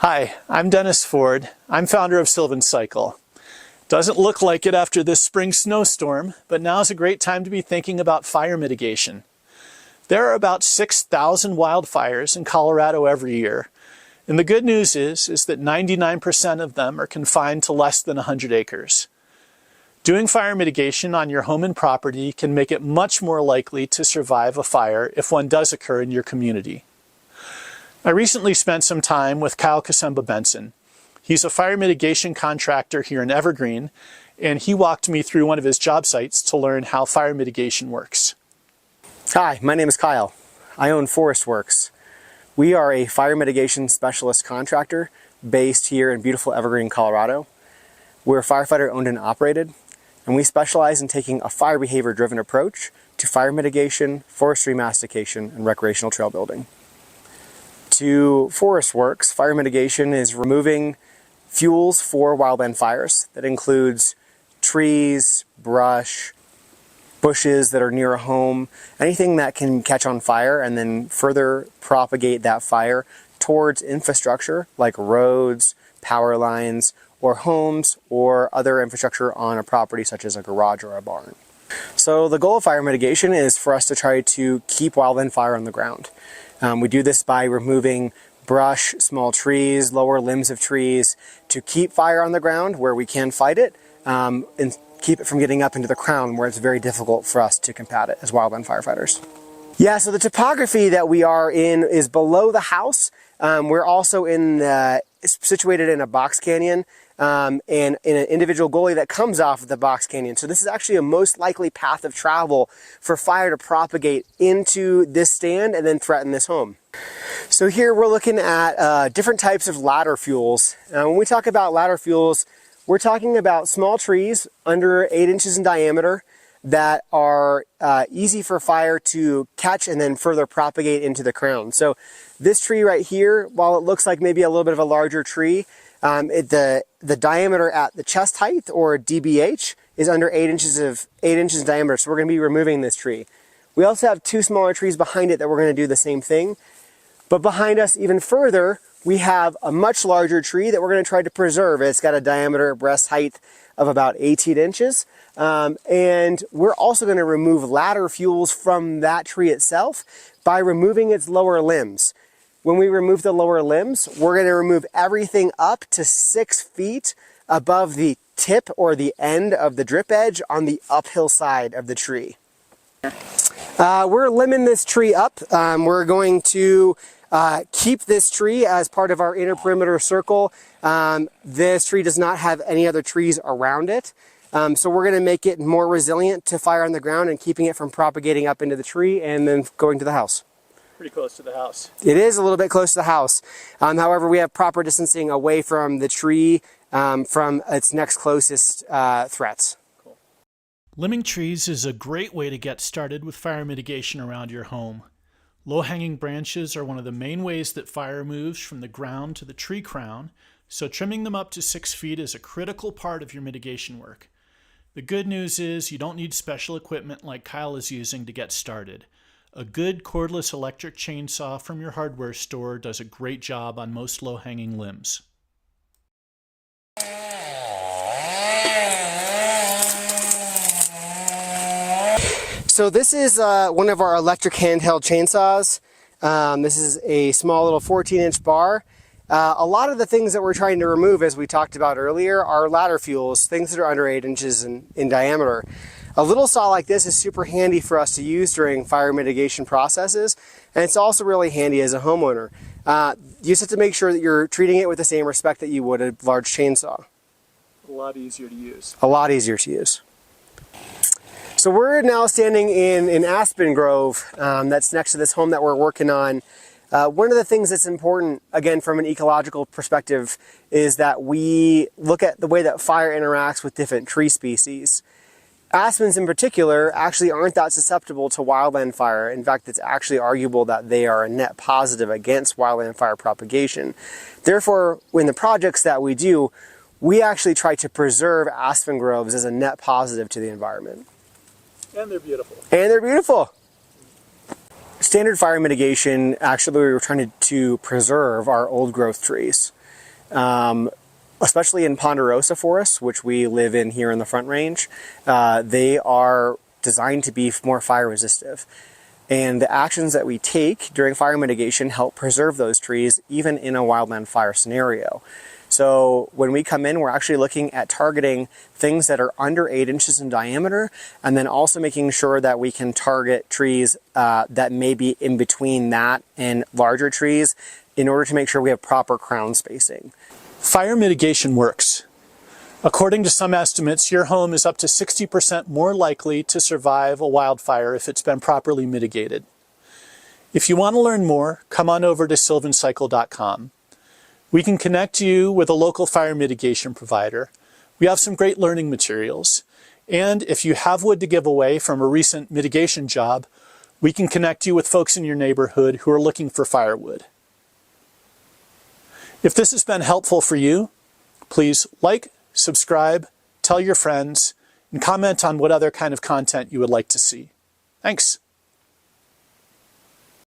Hi, I'm Dennis Ford. I'm founder of Sylvan Cycle. Doesn't look like it after this spring snowstorm, but now's a great time to be thinking about fire mitigation. There are about 6,000 wildfires in Colorado every year, and the good news is that 99% of them are confined to less than 100 acres. Doing fire mitigation on your home and property can make it much more likely to survive a fire if one does occur in your community. I recently spent some time with Kociemba-Benson. He's a fire mitigation contractor here in Evergreen, and he walked me through one of his job sites to learn how fire mitigation works. Hi, my name is Kyle. I own Forestwerx. We are a fire mitigation specialist contractor based here in beautiful Evergreen, Colorado. We're firefighter owned and operated, and we specialize in taking a fire behavior driven approach to fire mitigation, forest remastication, and recreational trail building. To Forestwerx, fire mitigation is removing fuels for wildland fires. That includes trees, brush, bushes that are near a home, anything that can catch on fire and then further propagate that fire towards infrastructure like roads, power lines, or homes or other infrastructure on a property such as a garage or a barn. So the goal of fire mitigation is for us to try to keep wildland fire on the ground. We do this by removing brush, small trees, lower limbs of trees to keep fire on the ground where we can fight it and keep it from getting up into the crown where it's very difficult for us to combat it as wildland firefighters. Yeah, so the topography that we are in is below the house. We're also situated in a box canyon and in an individual gully that comes off of the box canyon. So this is actually a most likely path of travel for fire to propagate into this stand and then threaten this home. So here we're looking at different types of ladder fuels. When we talk about ladder fuels, we're talking about small trees under 8 inches in diameter that are easy for fire to catch and then further propagate into the crown. So this tree right here, while it looks like maybe a little bit of a larger tree, the diameter at the chest height, or DBH, is under 8 inches in diameter. So we're going to be removing this tree. We also have 2 smaller trees behind it that we're going to do the same thing. But behind us even further, we have a much larger tree that we're going to try to preserve. It's got a diameter breast height of about 18 inches. And we're also going to remove ladder fuels from that tree itself by removing its lower limbs. When we remove the lower limbs, we're going to remove everything up to 6 feet above the tip or the end of the drip edge on the uphill side of the tree. We're limbing this tree up. We're going to keep this tree as part of our inner perimeter circle. This tree does not have any other trees around it. So we're going to make it more resilient to fire on the ground and keeping it from propagating up into the tree and then going to the house. Pretty close to the house. It is a little bit close to the house. However, we have proper distancing away from the tree from its next closest threats. Cool. Limbing trees is a great way to get started with fire mitigation around your home. Low-hanging branches are one of the main ways that fire moves from the ground to the tree crown, so trimming them up to 6 feet is a critical part of your mitigation work. The good news is you don't need special equipment like Kyle is using to get started. A good cordless electric chainsaw from your hardware store does a great job on most low-hanging limbs. So this is one of our electric handheld chainsaws. This is a small little 14-inch bar. A lot of the things that we're trying to remove, as we talked about earlier, are ladder fuels, things that are under 8 inches in diameter. A little saw like this is super handy for us to use during fire mitigation processes, and it's also really handy as a homeowner. You just have to make sure that you're treating it with the same respect that you would a large chainsaw. A lot easier to use. A lot easier to use. So we're now standing in an aspen grove that's next to this home that we're working on. One of the things that's important, again, from an ecological perspective, is that we look at the way that fire interacts with different tree species. Aspens in particular actually aren't that susceptible to wildland fire. In fact, it's actually arguable that they are a net positive against wildland fire propagation. Therefore, in the projects that we do, we actually try to preserve aspen groves as a net positive to the environment. And they're beautiful. And they're beautiful. Standard fire mitigation, actually we were trying to preserve our old growth trees. Especially in ponderosa forests, which we live in here in the Front Range, they are designed to be more fire resistive. And the actions that we take during fire mitigation help preserve those trees even in a wildland fire scenario. So when we come in, we're actually looking at targeting things that are under 8 inches in diameter, and then also making sure that we can target trees that may be in between that and larger trees in order to make sure we have proper crown spacing. Fire mitigation works. According to some estimates, your home is up to 60% more likely to survive a wildfire if it's been properly mitigated. If you want to learn more, come on over to sylvancycle.com. We can connect you with a local fire mitigation provider. We have some great learning materials. And if you have wood to give away from a recent mitigation job, we can connect you with folks in your neighborhood who are looking for firewood. If this has been helpful for you, please like, subscribe, tell your friends, and comment on what other kind of content you would like to see. Thanks.